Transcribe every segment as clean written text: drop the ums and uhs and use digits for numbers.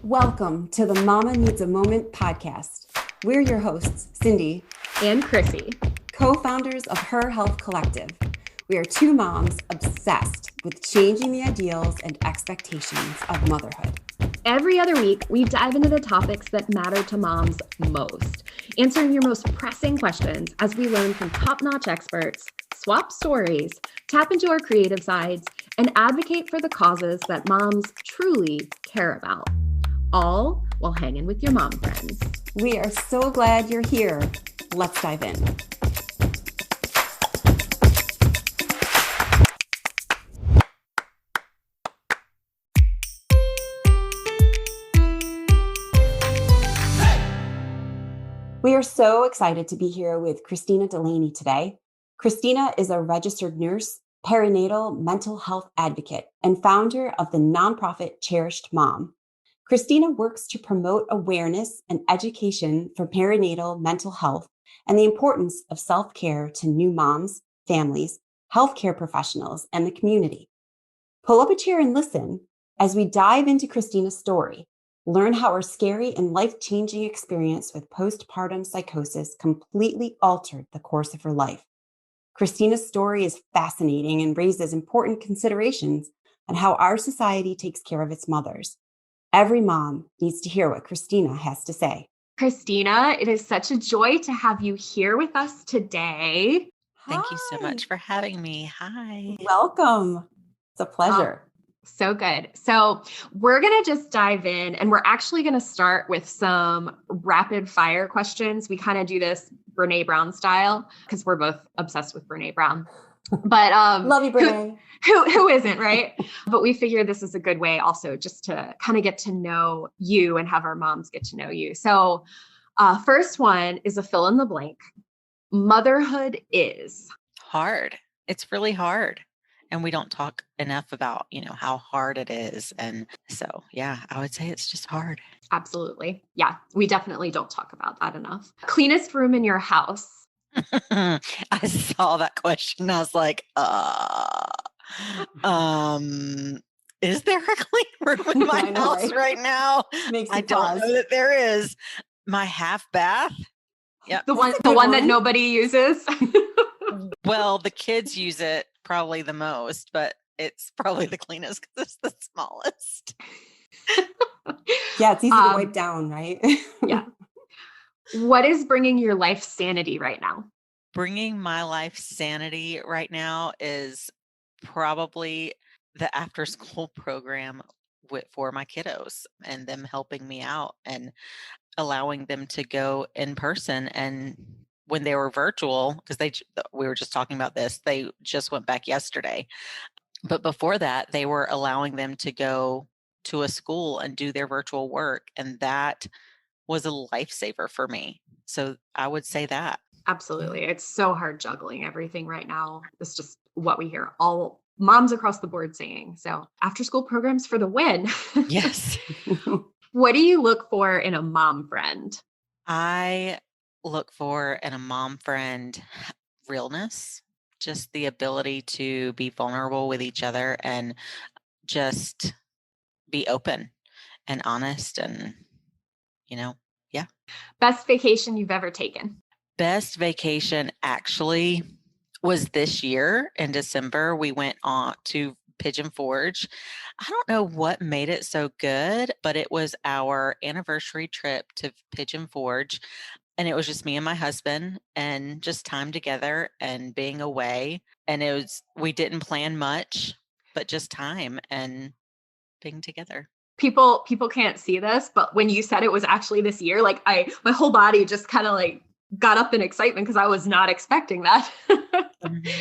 Welcome to the Mama Needs a Moment podcast. We're your hosts, Cindy and Chrissy, co-founders of Her Health Collective. We are two moms obsessed with changing the ideals and expectations of motherhood. Every other week, we dive into the topics that matter to moms most, answering your most pressing questions as we learn from top-notch experts, swap stories, tap into our creative sides, and advocate for the causes that moms truly care about. All while hanging with your mom friends. We are so glad you're here. Let's dive in. We are so excited to be here with Kristina Dulaney today. Kristina is a registered nurse, perinatal mental health advocate, and founder of the nonprofit Cherished Mom. Kristina works to promote awareness and education for perinatal mental health and the importance of self-care to new moms, families, healthcare professionals, and the community. Pull up a chair and listen as we dive into Kristina's story. Learn how her scary and life-changing experience with postpartum psychosis completely altered the course of her life. Kristina's story is fascinating and raises important considerations on how our society takes care of its mothers. Every mom needs to hear what Kristina has to say. Kristina, it is such a joy to have you here with us today. Thank you so much for having me. Hi. Welcome. It's a pleasure. So good. So we're going to just dive in, and we're actually going to start with some rapid fire questions. We kind of do this Brene Brown style because we're both obsessed with Brene Brown. But love you, Brene. Who isn't, right? But we figured this is a good way also just to kind of get to know you and have our moms get to know you. So first one is a fill in the blank. Motherhood is hard. It's really hard. And we don't talk enough about, how hard it is. And so, yeah, I would say it's just hard. Absolutely. Yeah, we definitely don't talk about that enough. Cleanest room in your house. I saw that question. I was like, is there a clean room in my house right now? I don't know that there is. My half bath. Yep. The one that nobody uses. Well, the kids use it probably the most, but it's probably the cleanest because it's the smallest. Yeah, it's easy to wipe down, right? Yeah. What is bringing your life sanity right now? Bringing my life sanity right now is probably the after school program for my kiddos and them helping me out and allowing them to go in person. And when they were virtual, because we were just talking about this, they just went back yesterday. But before that, they were allowing them to go to a school and do their virtual work. And that was a lifesaver for me. So I would say that. Absolutely. It's so hard juggling everything right now. It's just what we hear all moms across the board saying. So after school programs for the win. Yes. What do you look for in a mom friend? I look for in a mom friend realness, just the ability to be vulnerable with each other and just be open and honest and, yeah. Best vacation you've ever taken? Best vacation actually was this year in December. We went on to Pigeon Forge. I don't know what made it so good, but it was our anniversary trip to Pigeon Forge. And it was just me and my husband and just time together and being away. And we didn't plan much, but just time and being together. People can't see this, but when you said it was actually this year, like my whole body just kind of like got up in excitement because I was not expecting that.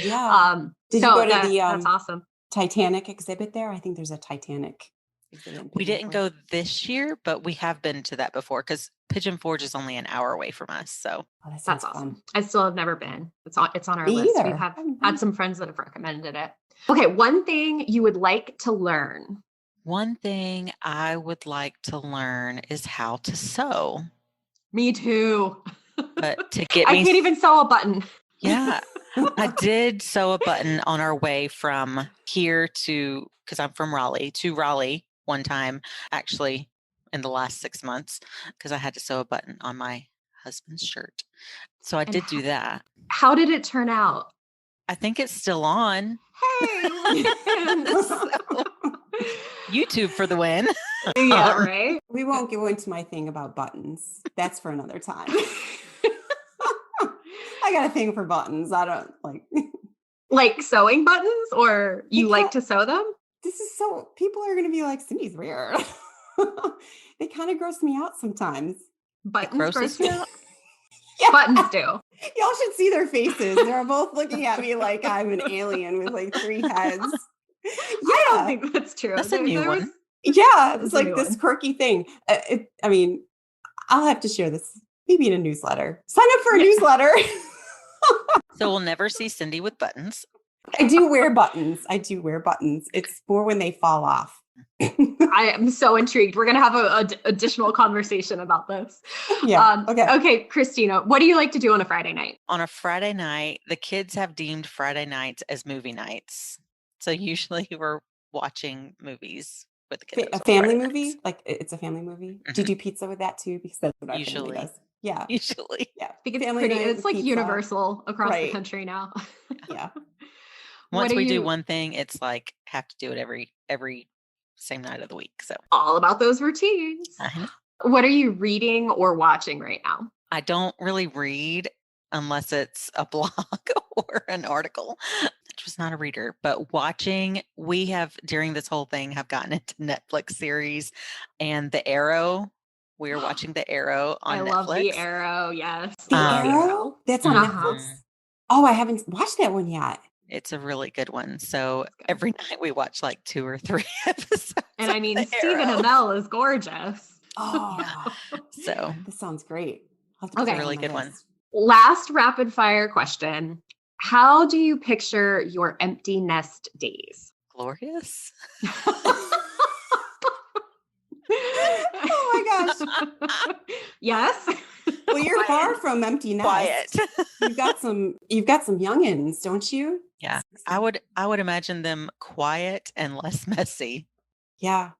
Yeah. Did you go to that's awesome. Titanic exhibit there? I think there's a Titanic exhibit. We didn't go this year, but we have been to that before because Pigeon Forge is only an hour away from us. So that's awesome. Fun. I still have never been. It's on our list. We've had some friends that have recommended it. Okay. One thing you would like to learn. One thing I would like to learn is how to sew. Me too. But to get I can't even sew a button. Yeah. I did sew a button on our way from here because I'm from Raleigh, to Raleigh one time. Actually, in the last 6 months because I had to sew a button on my husband's shirt. So I And did do that. how did it turn out? I think it's still on. Hey, So, YouTube for the win. yeah, right. We won't go into my thing about buttons. That's for another time. I got a thing for buttons. I don't like. Like sewing buttons, or you like to sew them? This is so. People are going to be like, Cindy's weird. They kind of gross me out sometimes. Buttons grosses gross you you? out? Yeah. Buttons do. Y'all should see their faces. They're both looking at me like I'm an alien with like 3 heads. I don't think that's true. That's a new one. Yeah, That's it's a like new this one. quirky thing. I mean, I'll have to share this maybe in a newsletter. Sign up for a newsletter. So we'll never see Cindy with buttons. I do wear buttons. It's more when they fall off. I am so intrigued. We're going to have an additional conversation about this. Yeah. Okay, Kristina, what do you like to do on a Friday night? On a Friday night, the kids have deemed Friday nights as movie nights. So usually we're watching movies with the kiddos. A on family Friday movie? nights. Like it's a family movie? Mhm. Do you do pizza with that too? Because that's what our family Usually. does. Yeah. Usually. Yeah. I think it's Family pretty, night it's with like pizza. universal across the Right. country now. Yeah. Once we do one thing, it's like have to do it every same night of the week. So All about those routines. I know. What are you reading or watching right now? I don't really read unless it's a blog or an article. I was not a reader, but watching, we have during this whole thing have gotten into Netflix series and The Arrow. We are watching The Arrow on I Netflix. love The Arrow. Yes. The Love Arrow? That's on Uh-huh. Netflix? Oh, I haven't watched that one yet. It's a really good one. So every night we watch like 2 or 3 episodes. And I mean, of The Stephen Arrow. Amell is gorgeous. Oh, So this sounds great. I'll have to Okay. put that it's a really on my good one. list. Last rapid fire question. How do you picture your empty nest days? Glorious. Oh my gosh. Yes. Well, you're far from empty nest. Quiet. You've got some youngins, don't you? Yeah. I would imagine them quiet and less messy. Yeah.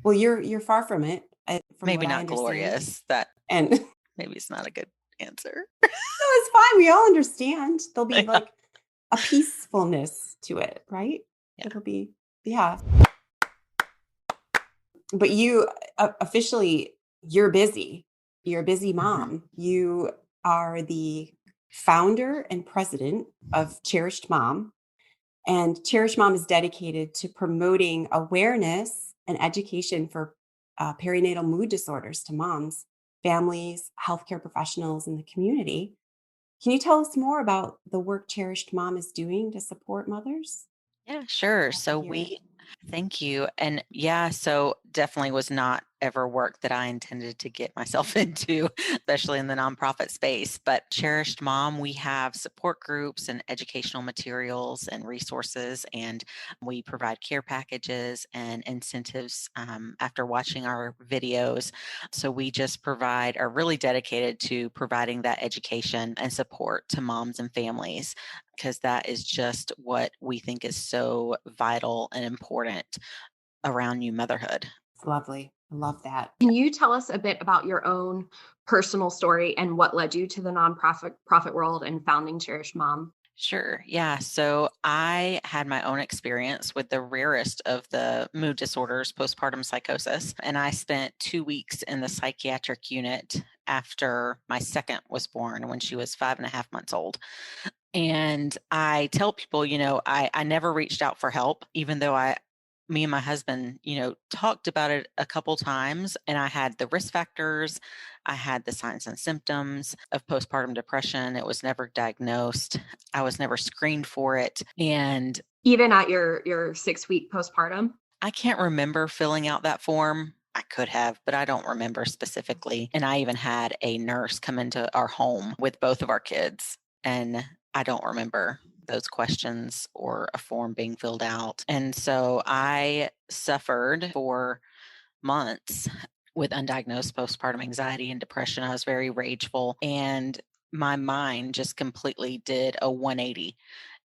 Well, you're far from it. From Maybe what I not understand. glorious. That And no, maybe it's not a good answer. it's fine. We all understand. There'll be like a peacefulness to it, right? Yeah. It'll be, yeah. But you officially, you're busy. You're a busy mom. You are the founder and president of Cherished Mom. And Cherished Mom is dedicated to promoting awareness and education for perinatal mood disorders to moms, families, healthcare professionals, and the community. Can you tell us more about the work Cherished Mom is doing to support mothers? Yeah, sure. So hear it. thank you. And yeah, so definitely was not ever work that I intended to get myself into, especially in the nonprofit space. But Cherished Mom, we have support groups and educational materials and resources, and we provide care packages and incentives after watching our videos. So we just are really dedicated to providing that education and support to moms and families, because that is just what we think is so vital and important around new motherhood. It's lovely. I love that. Can you tell us a bit about your own personal story and what led you to the nonprofit world and founding Cherished Mom? Sure. Yeah. So I had my own experience with the rarest of the mood disorders, postpartum psychosis. And I spent 2 weeks in the psychiatric unit after my second was born when she was 5.5 months old. And I tell people, I never reached out for help, even though me and my husband, talked about it a couple times, and I had the risk factors. I had the signs and symptoms of postpartum depression. It was never diagnosed. I was never screened for it. And Even at your 6-week postpartum? I can't remember filling out that form. I could have, but I don't remember specifically. And I even had a nurse come into our home with both of our kids, and I don't remember those questions or a form being filled out. And so I suffered for months with undiagnosed postpartum anxiety and depression. I was very rageful, and my mind just completely did a 180.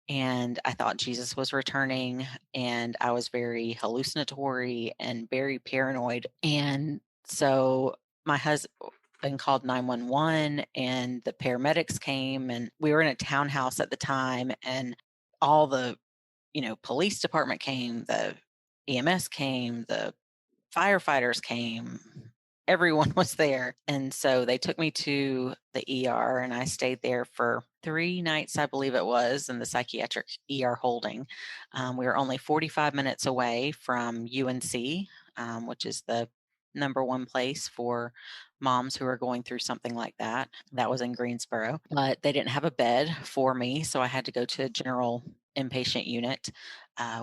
And I thought Jesus was returning, and I was very hallucinatory and very paranoid. And So my husband called 911 and the paramedics came, and we were in a townhouse at the time, and all the, police department came, the EMS came, the firefighters came, everyone was there. And so they took me to the ER, and I stayed there for 3 nights, I believe it was, in the psychiatric ER holding. We were only 45 minutes away from UNC, which is the number one place for moms who are going through something like that. That was in Greensboro, but they didn't have a bed for me. So I had to go to a general inpatient unit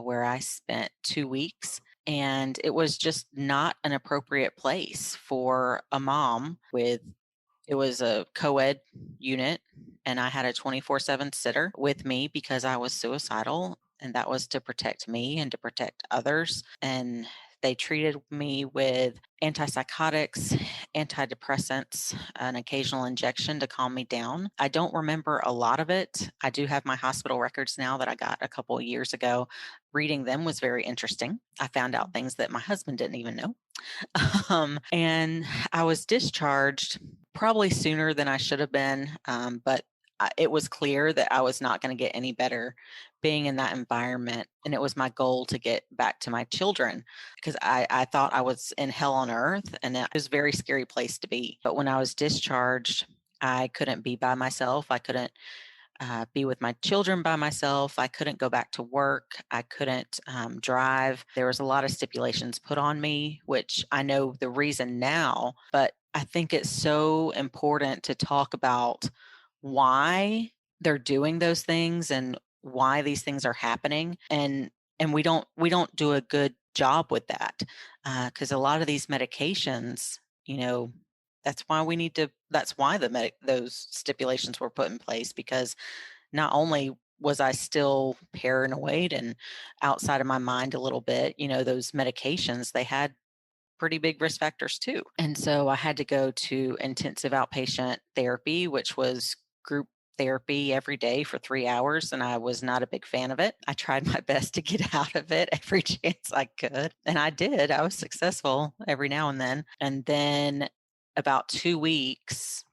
where I spent 2 weeks. And it was just not an appropriate place for a mom it was a co-ed unit, and I had a 24/7 sitter with me because I was suicidal, and that was to protect me and to protect others. And they treated me with antipsychotics, antidepressants, an occasional injection to calm me down. I don't remember a lot of it. I do have my hospital records now that I got a couple of years ago. Reading them was very interesting. I found out things that my husband didn't even know. And I was discharged probably sooner than I should have been, but it was clear that I was not going to get any better being in that environment. And it was my goal to get back to my children because I thought I was in hell on earth, and it was a very scary place to be. But when I was discharged, I couldn't be by myself. I couldn't be with my children by myself. I couldn't go back to work. I couldn't drive. There was a lot of stipulations put on me, which I know the reason now, but I think it's so important to talk about why they're doing those things and why these things are happening. And we don't do a good job with that because a lot of these medications, that's why those stipulations were put in place, because not only was I still paranoid and outside of my mind a little bit, those medications, they had pretty big risk factors too. And so I had to go to intensive outpatient therapy, which was group therapy every day for 3 hours. And I was not a big fan of it. I tried my best to get out of it every chance I could. And I did. I was successful every now and then. And then about 2 weeks,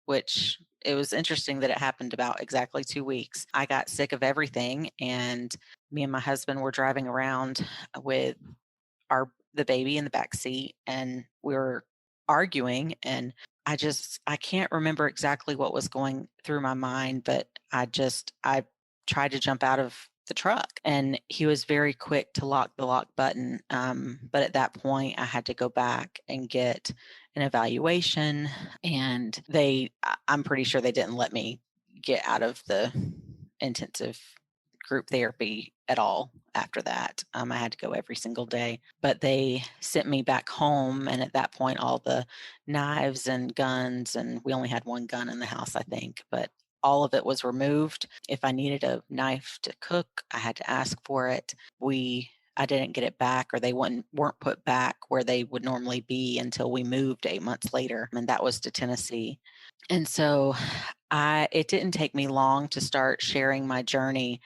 which it was interesting that it happened about exactly 2 weeks, I got sick of everything. And me and my husband were driving around with the baby in the back seat, and we were arguing, and I can't remember exactly what was going through my mind, but I tried to jump out of the truck, and he was very quick to lock the lock button. But at that point I had to go back and get an evaluation, and I'm pretty sure they didn't let me get out of the intensive group therapy at all after that. I had to go every single day, but they sent me back home. And at that point, all the knives and guns, and we only had one gun in the house, I think, but all of it was removed. If I needed a knife to cook, I had to ask for it. I didn't get it back, or they weren't put back where they would normally be until we moved 8 months later. And that was to Tennessee. And so it didn't take me long to start sharing my journey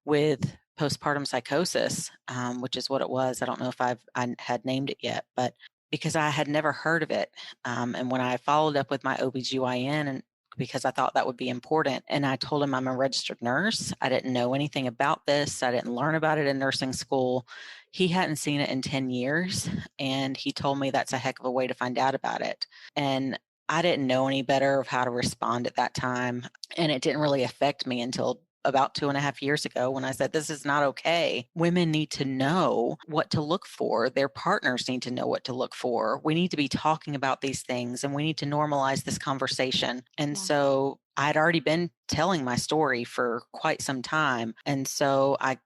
with postpartum psychosis, which is what it was. I don't know if I had named it yet, but because I had never heard of it. And when I followed up with my OBGYN, and because I thought that would be important, and I told him I'm a registered nurse, I didn't know anything about this. I didn't learn about it in nursing school. He hadn't seen it in 10 years. And he told me that's a heck of a way to find out about it. And I didn't know any better of how to respond at that time. And it didn't really affect me until about 2.5 years ago when I said, this is not okay. Women need to know what to look for. Their partners need to know what to look for. We need to be talking about these things, and we need to normalize this conversation. And so I'd already been telling my story for quite some time. And so I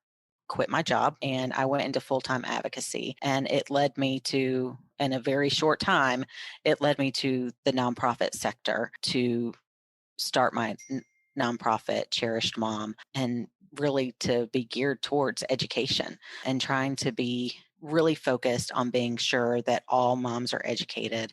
quit my job and I went into full-time advocacy, and it led me to, in a very short time, it led me to the nonprofit sector to start my nonprofit, Cherished Mom, and really to be geared towards education and trying to be really focused on being sure that all moms are educated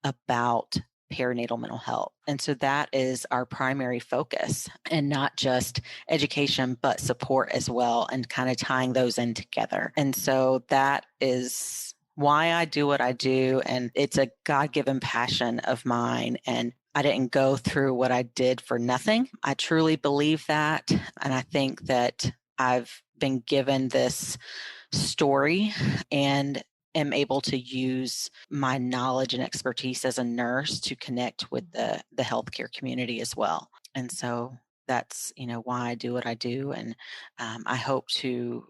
about perinatal mental health. And so that is our primary focus, and not just education, but support as well, and kind of tying those in together. And so that is why I do what I do. And it's a God-given passion of mine. And I didn't go through what I did for nothing. I truly believe that. And I think that I've been given this story and am able to use my knowledge and expertise as a nurse to connect with the healthcare community as well. And so that's, why I do what I do. And I hope to,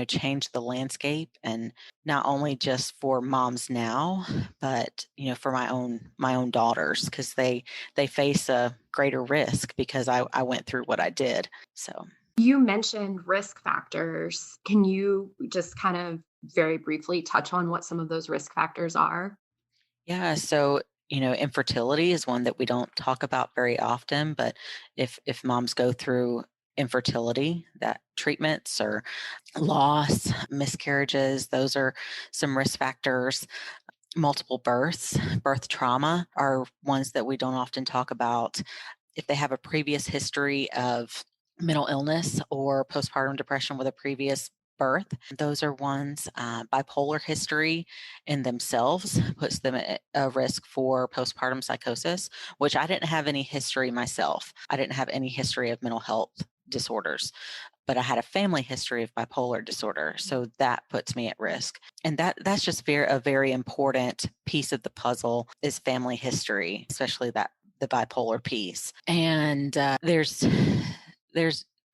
change the landscape, and not only just for moms now, but, for my own daughters, because they face a greater risk because I went through what I did. So. You mentioned risk factors. Can you just kind of very briefly touch on what some of those risk factors are? Yeah, so infertility is one that we don't talk about very often, but if moms go through infertility, that treatments or loss, miscarriages, those are some risk factors. Multiple births, birth trauma are ones that we don't often talk about. If they have a previous history of mental illness or postpartum depression with a previous birth, those are ones. Bipolar history in themselves puts them at a risk for postpartum psychosis, which I didn't have any history myself. I didn't have any history of mental health disorders, but I had a family history of bipolar disorder. So that puts me at risk. And that's just a very important piece of the puzzle is family history, especially the bipolar piece. And there's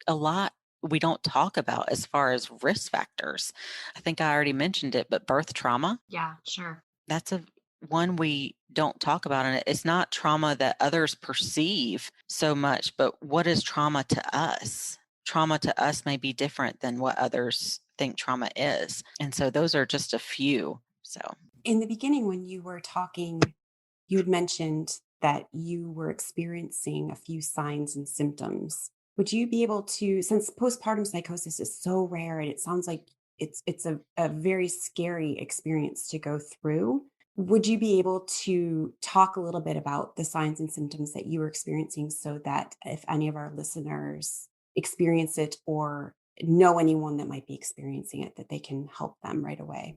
a lot we don't talk about as far as risk factors. I think I already mentioned it, but birth trauma, Yeah, sure. that's a one we don't talk about. And it's not trauma that others perceive so much, but what is trauma to us? Trauma to us may be different than what others think trauma is. And so those are just a few. So In the beginning, when you were talking, you had mentioned that you were experiencing a few signs and symptoms. Would you be able to, since postpartum psychosis is so rare and it sounds like it's a very scary experience to go through, would you be able to talk a little bit about the signs and symptoms that you were experiencing so that if any of our listeners experience it or know anyone that might be experiencing it, that they can help them right away?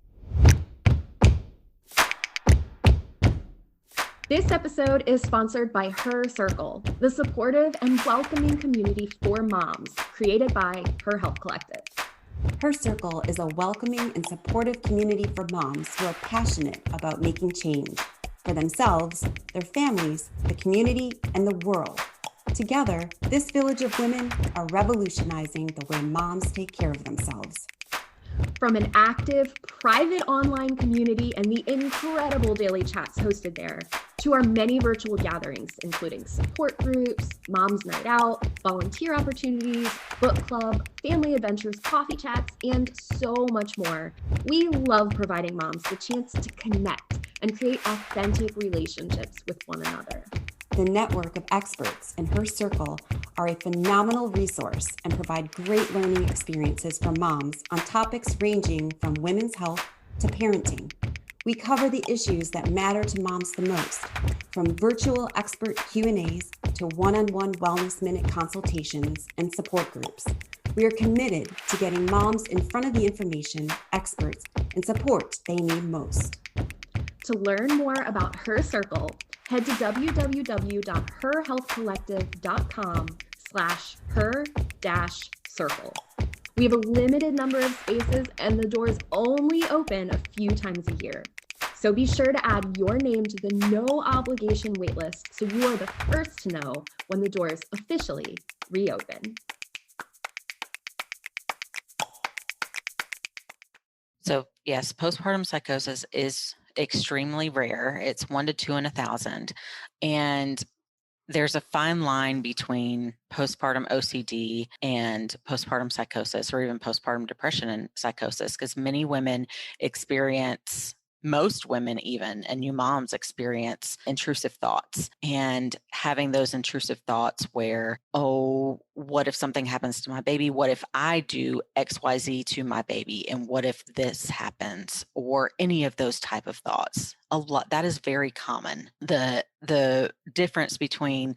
This episode is sponsored by Her Circle, the supportive and welcoming community for moms created by Her Health Collective. Her Circle is a welcoming and supportive community for moms who are passionate about making change for themselves, their families, the community, and the world. Together, this village of women are revolutionizing the way moms take care of themselves. From an active, private online community and the incredible daily chats hosted there, to our many virtual gatherings, including support groups, Mom's Night Out, volunteer opportunities, book club, family adventures, coffee chats, and so much more. We love providing moms the chance to connect and create authentic relationships with one another. The network of experts in Her Circle are a phenomenal resource and provide great learning experiences for moms on topics ranging from women's health to parenting. We cover the issues that matter to moms the most, from virtual expert Q&As to one-on-one wellness minute consultations and support groups. We are committed to getting moms in front of the information, experts, and support they need most. To learn more about Her Circle, head to www.herhealthcollective.com/her-circle. We have a limited number of spaces and the doors only open a few times a year. So be sure to add your name to the no obligation waitlist so you are the first to know when the doors officially reopen. So yes, postpartum psychosis is extremely rare. It's 1 to 2 in 1,000. And there's a fine line between postpartum OCD and postpartum psychosis, or even postpartum depression and psychosis, because most women even, and new moms experience intrusive thoughts, and having those intrusive thoughts where, oh, what if something happens to my baby? What if I do XYZ to my baby? And what if this happens? Or any of those type of thoughts. A lot, that is very common. The difference between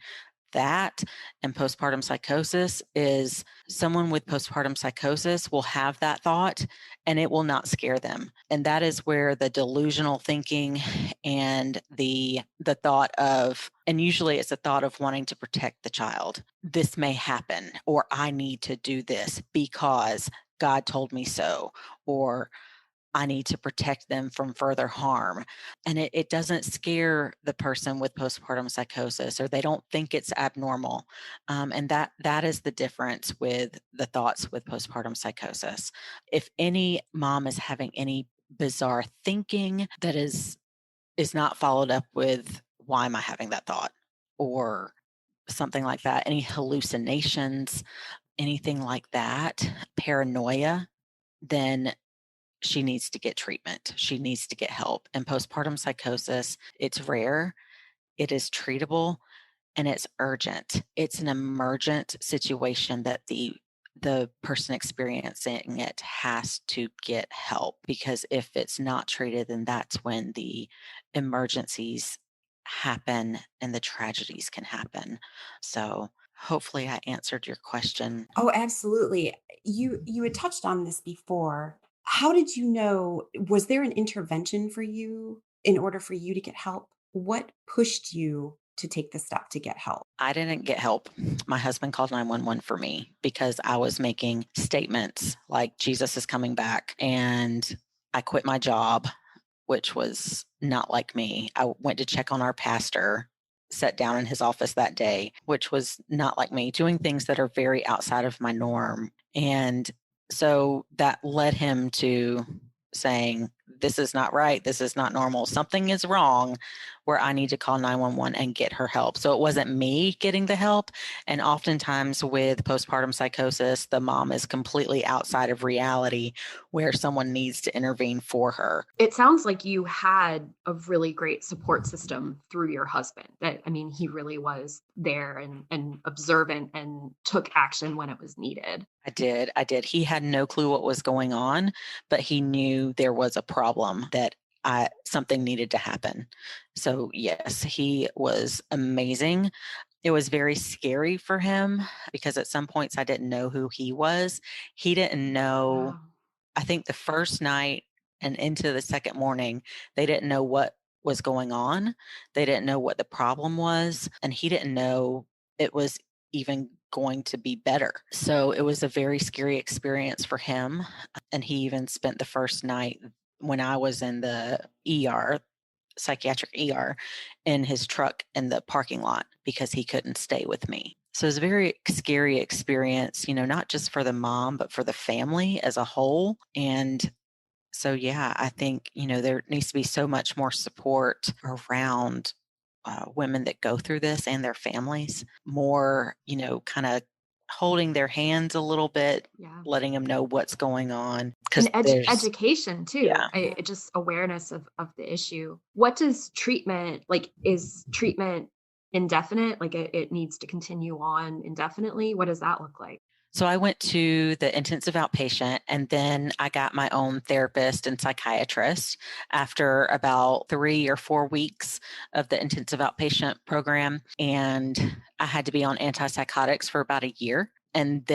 that and postpartum psychosis is someone with postpartum psychosis will have that thought and it will not scare them. And that is where the delusional thinking and the thought of, and usually it's a thought of wanting to protect the child. This may happen, or I need to do this because God told me so, or I need to protect them from further harm. And it doesn't scare the person with postpartum psychosis, or they don't think it's abnormal. And that is the difference with the thoughts with postpartum psychosis. If any mom is having any bizarre thinking that is not followed up with, why am I having that thought? Or something like that, any hallucinations, anything like that, paranoia, then she needs to get treatment. She needs to get help. And postpartum psychosis, it's rare, it is treatable, and it's urgent. It's an emergent situation that the person experiencing it has to get help, because if it's not treated, then that's when the emergencies happen and the tragedies can happen. So hopefully I answered your question. Oh, absolutely. You had touched on this before. How did you know? Was there an intervention for you in order for you to get help? What pushed you to take the step to get help? I didn't get help. My husband called 911 for me because I was making statements like Jesus is coming back, and I quit my job, which was not like me. I went to check on our pastor, sat down in his office that day, which was not like me, doing things that are very outside of my norm. And so that led him to saying, this is not right. This is not normal. Something is wrong, where I need to call 911 and get her help. So it wasn't me getting the help. And oftentimes with postpartum psychosis, the mom is completely outside of reality, where someone needs to intervene for her. It sounds like you had a really great support system through your husband. That, I mean, he really was there and observant and took action when it was needed. I did. He had no clue what was going on, but he knew there was a problem, that something needed to happen. So yes, he was amazing. It was very scary for him because at some points I didn't know who he was. He didn't know. Wow. I think the first night and into the second morning, they didn't know what was going on. They didn't know what the problem was, and he didn't know it was even going to be better. So it was a very scary experience for him. And he even spent the first night when I was in the ER, psychiatric ER, in his truck in the parking lot because he couldn't stay with me. So it was a very scary experience, not just for the mom, but for the family as a whole. And so, yeah, I think, there needs to be so much more support around women that go through this and their families, more, kind of holding their hands a little bit, Yeah. letting them know what's going on. Because And there's, education too. yeah. Just awareness of the issue. What does treatment like? Is treatment indefinite? Like it needs to continue on indefinitely? What does that look like? So I went to the intensive outpatient, and then I got my own therapist and psychiatrist after about 3 or 4 weeks of the intensive outpatient program. And I had to be on antipsychotics for about a year. And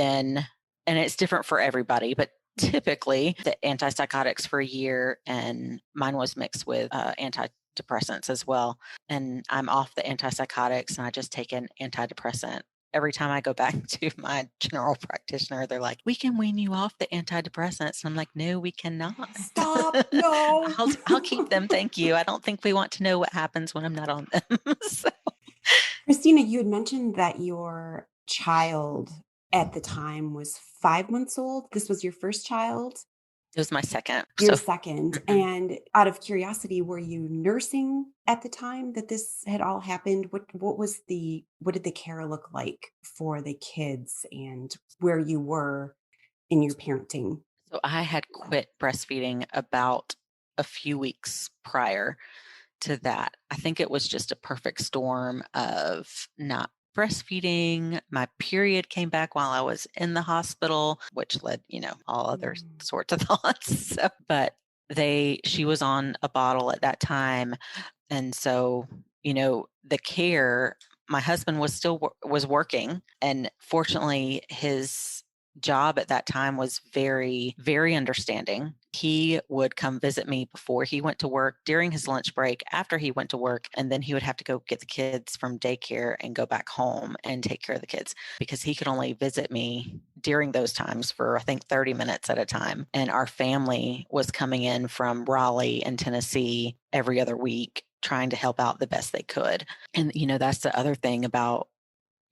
it's different for everybody, but typically the antipsychotics for a year, and mine was mixed with antidepressants as well. And I'm off the antipsychotics, and I just take an antidepressant. Every time I go back to my general practitioner, they're like, we can wean you off the antidepressants. And I'm like, no, we cannot. Stop. No. I'll keep them. Thank you. I don't think we want to know what happens when I'm not on them. So, Christina, you had mentioned that your child at the time was 5 months old. This was your first child? it was my second. Your So second. mhm. And out of curiosity, were you nursing at the time that this had all happened? What did the care look like for the kids and where you were in your parenting? So I had quit breastfeeding about a few weeks prior to that. I think it was just a perfect storm of not breastfeeding. My period came back while I was in the hospital, which led, all other Mm. sorts of thoughts. So, but she was on a bottle at that time. And so, the care, my husband was working, and fortunately his job at that time was very, very understanding. He would come visit me before he went to work, during his lunch break, after he went to work, and then he would have to go get the kids from daycare and go back home and take care of the kids, because he could only visit me during those times for, I think, 30 minutes at a time. And our family was coming in from Raleigh and Tennessee every other week, trying to help out the best they could. And, that's the other thing about,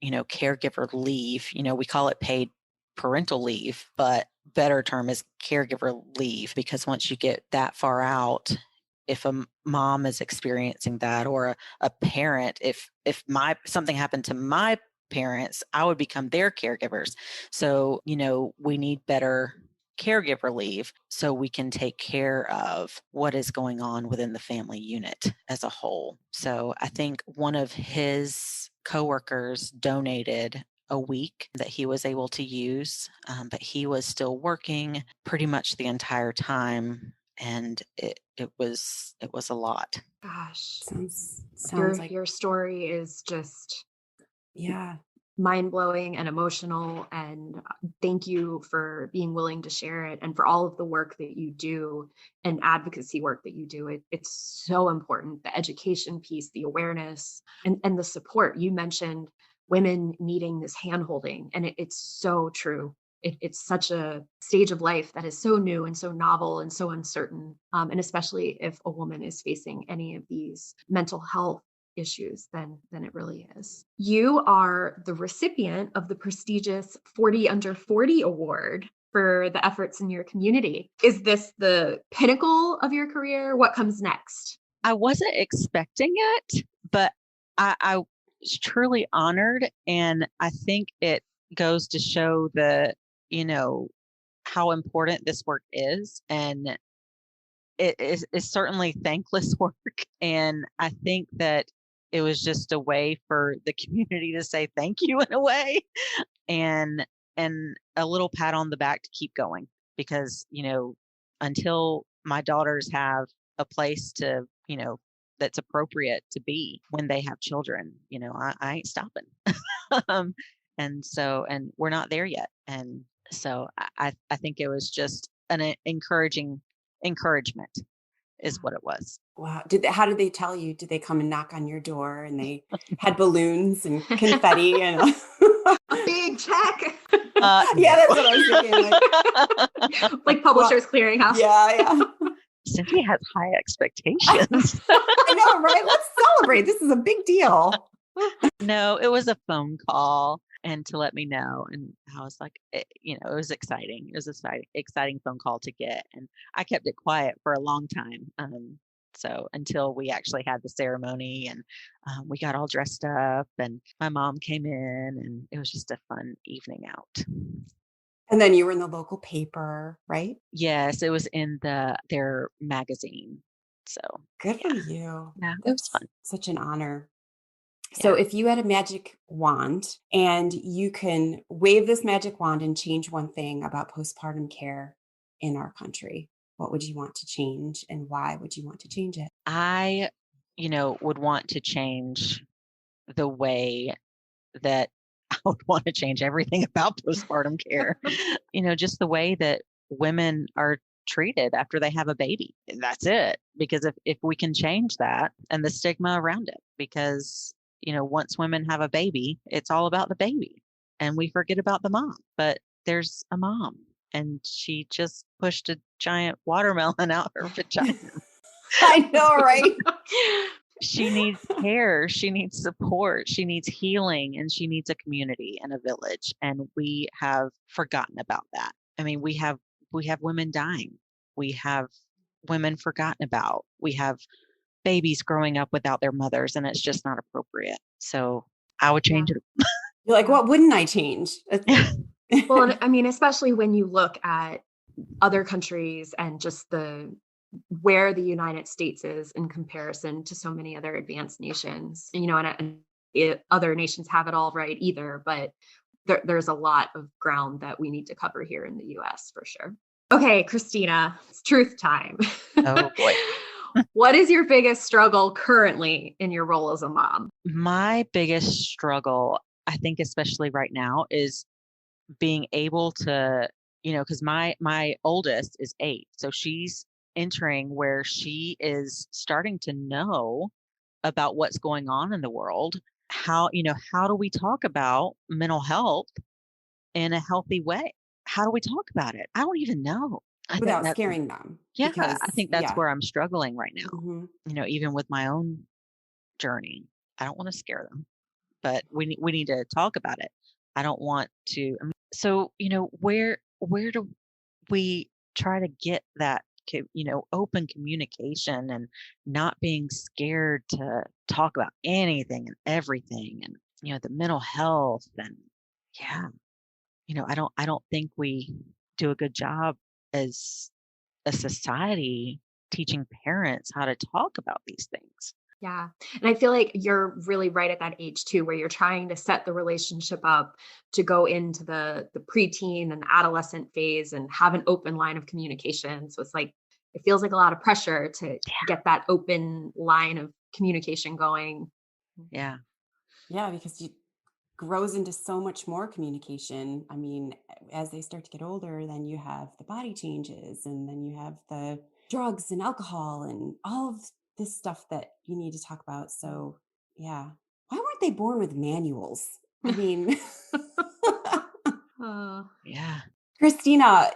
caregiver leave. We call it paid parental leave, but better term is caregiver leave, because once you get that far out, if a mom is experiencing that, or a parent, if something happened to my parents, I would become their caregivers. So, we need better caregiver leave so we can take care of what is going on within the family unit as a whole. So I think one of his coworkers donated a week that he was able to use, but he was still working pretty much the entire time, and it was a lot. Gosh, sounds like your story is just mind-blowing and emotional, and thank you for being willing to share it, and for all of the work that you do and advocacy work that you do. It's so important, the education piece, the awareness, and the support. You mentioned women needing this hand-holding, and it's so true. It's such a stage of life that is so new and so novel and so uncertain, and especially if a woman is facing any of these mental health issues, then it really is. You are the recipient of the prestigious 40 Under 40 award for the efforts in your community. Is this the pinnacle of your career? What comes next? I wasn't expecting it, but I was truly honored, and I think it goes to show how important this work is, and it is certainly thankless work. And I think that it was just a way for the community to say thank you, in a way, and a little pat on the back to keep going, because until my daughters have a place to that's appropriate to be when they have children, I ain't stopping. And we're not there yet. And so I think it was just an encouragement is what it was. Wow. How did they tell you? Did they come and knock on your door, and they had balloons and confetti and a big check? Yeah, that's what I was thinking. Like Publishers Clearinghouse. Yeah. Cynthia has high expectations. I know, right? Let's celebrate. This is a big deal. No, it was a phone call, and to let me know. And I was like, it was exciting. It was an exciting phone call to get. And I kept it quiet for a long time. So until we actually had the ceremony, and we got all dressed up, and my mom came in, and it was just a fun evening out. And then you were in the local paper, right? Yes, it was in their magazine. So good for you. Yeah, it was fun. Such an honor. Yeah. So if you had a magic wand and you can wave this magic wand and change one thing about postpartum care in our country, what would you want to change, and why would you want to change it? I, would want to change the way that I would want to change everything about postpartum care. Just the way that women are treated after they have a baby. That's it. Because if we can change that, and the stigma around it, because once women have a baby, it's all about the baby, and we forget about the mom. But there's a mom, and she just pushed a giant watermelon out her vagina. I know, right? She needs care. She needs support. She needs healing, and she needs a community and a village. And we have forgotten about that. I mean, we have women dying. We have women forgotten about. We have babies growing up without their mothers, and it's just not appropriate. So I would change it. You're like, what wouldn't I change? Well, I mean, especially when you look at other countries and just where the United States is in comparison to so many other advanced nations, and other nations have it all right either, but there's a lot of ground that we need to cover here in the US for sure. Okay, Kristina, it's truth time. Oh boy. What is your biggest struggle currently in your role as a mom? My biggest struggle, I think, especially right now, is being able to, because my oldest is 8, so she's entering where she is starting to know about what's going on in the world. How do we talk about mental health in a healthy way? How do we talk about it? I don't even know. I think Without that, scaring them. yeah, Because, I think that's yeah. where I'm struggling right now. Hmm. Even with my own journey, I don't want to scare them, but we need to talk about it. I don't want to. So, where do we try to get that, open communication and not being scared to talk about anything and everything, and, the mental health, and yeah, I don't think we do a good job as a society teaching parents how to talk about these things. Yeah. And I feel like you're really right at that age too, where you're trying to set the relationship up to go into the preteen and adolescent phase and have an open line of communication. So it's like, it feels like a lot of pressure to get that open line of communication going. Yeah. Yeah, because it grows into so much more communication. I mean, as they start to get older, then you have the body changes, and then you have the drugs and alcohol and all of this stuff that you need to talk about. So, yeah. Why weren't they born with manuals? I mean, Uh, Yeah. Kristina,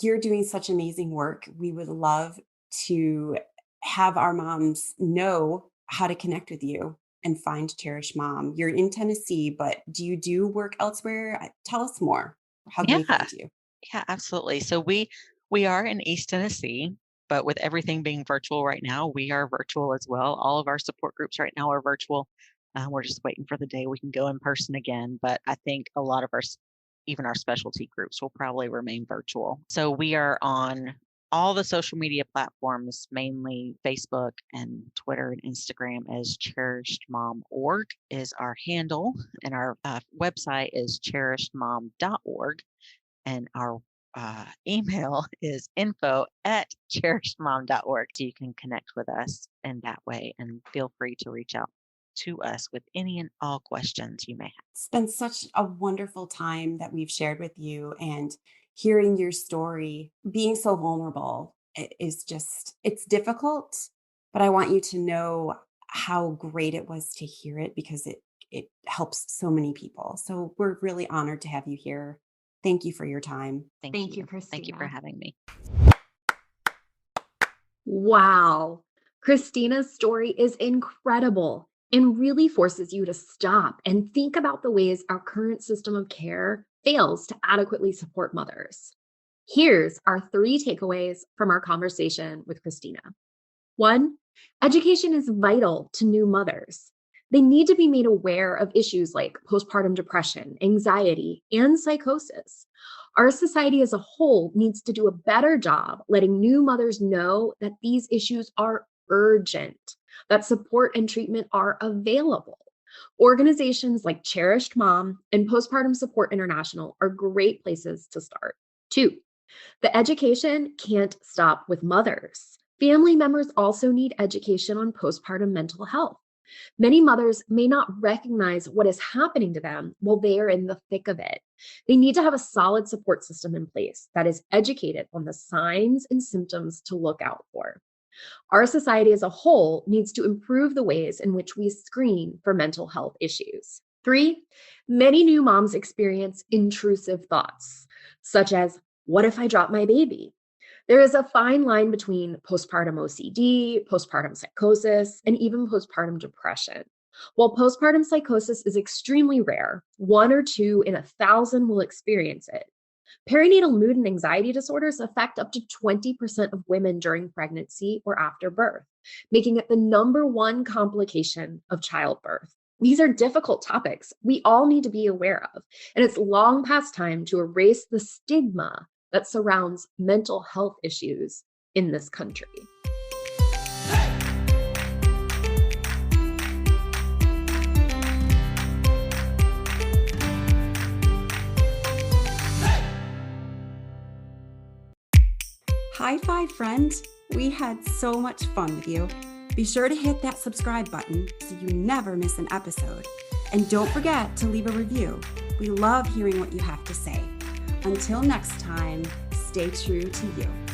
you're doing such amazing work. We would love to have our moms know how to connect with you and find Cherished Mom. You're in Tennessee, but do you do work elsewhere? Tell us more. How can we Yeah. find you? Yeah, absolutely. So we are in East Tennessee, but with everything being virtual right now, we are virtual as well. All of our support groups right now are virtual. We're just waiting for the day we can go in person again. But I think a lot of even our specialty groups will probably remain virtual. So we are on all the social media platforms, mainly Facebook and Twitter and Instagram, as cherishedmom.org is our handle. And our website is cherishedmom.org. And our email is info@cherishedmom.org. So you can connect with us in that way, and feel free to reach out to us with any and all questions you may have. It's been such a wonderful time that we've shared with you, and hearing your story, being so vulnerable is just, it's difficult, but I want you to know how great it was to hear it, because it helps so many people. So we're really honored to have you here. Thank you for your time. Thank you, Thank you for Kristina. having me. Wow. Kristina's story is incredible and really forces you to stop and think about the ways our current system of care fails to adequately support mothers. Here's our 3 takeaways from our conversation with Kristina. 1, education is vital to new mothers. They need to be made aware of issues like postpartum depression, anxiety, and psychosis. Our society as a whole needs to do a better job letting new mothers know that these issues are urgent, that support and treatment are available. Organizations like Cherished Mom and Postpartum Support International are great places to start. 2, the education can't stop with mothers. Family members also need education on postpartum mental health. Many mothers may not recognize what is happening to them while they are in the thick of it. They need to have a solid support system in place that is educated on the signs and symptoms to look out for. Our society as a whole needs to improve the ways in which we screen for mental health issues. 3, many new moms experience intrusive thoughts, such as, what if I drop my baby? There is a fine line between postpartum OCD, postpartum psychosis, and even postpartum depression. While postpartum psychosis is extremely rare, 1 or 2 in 1,000 will experience it. Perinatal mood and anxiety disorders affect up to 20% of women during pregnancy or after birth, making it the #1 complication of childbirth. These are difficult topics we all need to be aware of, and it's long past time to erase the stigma that surrounds mental health issues in this country. High five, friend. We had so much fun with you. Be sure to hit that subscribe button so you never miss an episode. And don't forget to leave a review. We love hearing what you have to say. Until next time, stay true to you.